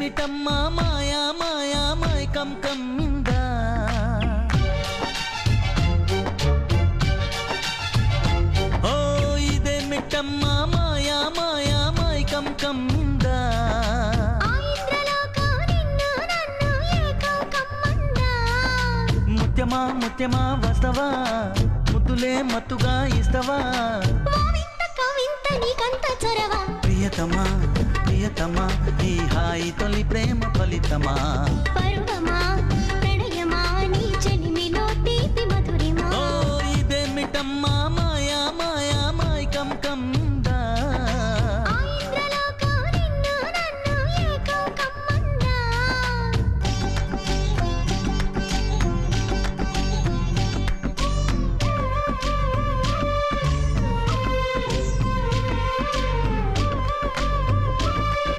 ఇదేమిటమ్మా మాయా మాయా మైకం కమ్మిందా ఓ ఇదేమిటమ్మా మాయా మాయా మైకం కమ్మిందా ముత్యమా ముత్యమా వస్తవా ముద్దులే మత్తుగా ఇస్తవా ప్రియతమా ప్రియతమా ఈ హాయి తొలి ప్రేమ ఫలితమా